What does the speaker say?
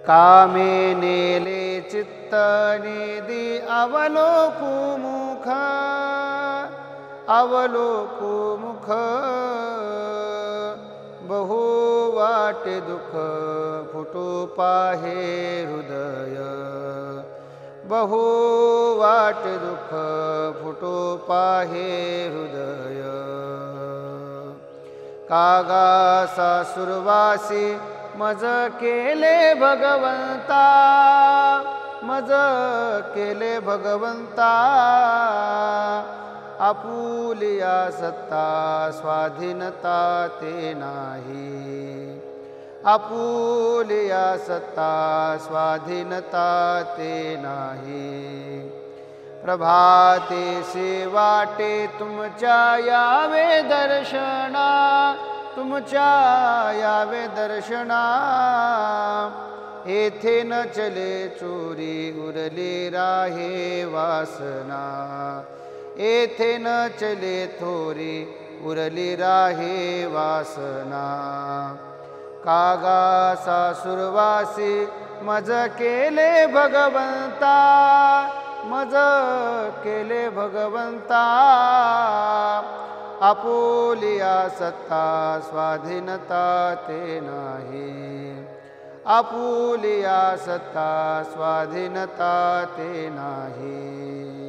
कामे नेले चित्त निधी अवलोकु मुख अवलोकु मुख बहु वाटे दुःख फुटू पाहे हृदय बहु वाटे दुःख फुटू पाहे हृदय कागा सासुरवासी मज केले भगवंता मज केले भगवंता आपुलिया सत्ता स्वाधीनता ते नाही आपुलिया सत्ता स्वाधीनता ते नाही प्रभातेसे वाटे तुमच्या यावे दर्शना तुमच्या यावे दर्शना येथे न चले चोरी उरली राहे वासना येथे न चले थोरी उरली राहे वासना कागा सासुरवासी मज केले भगवंता मज केले भगवंता आपुलिया सत्ता स्वाधीनता ते नाही आपुलिया सत्ता स्वाधीनता ते नाही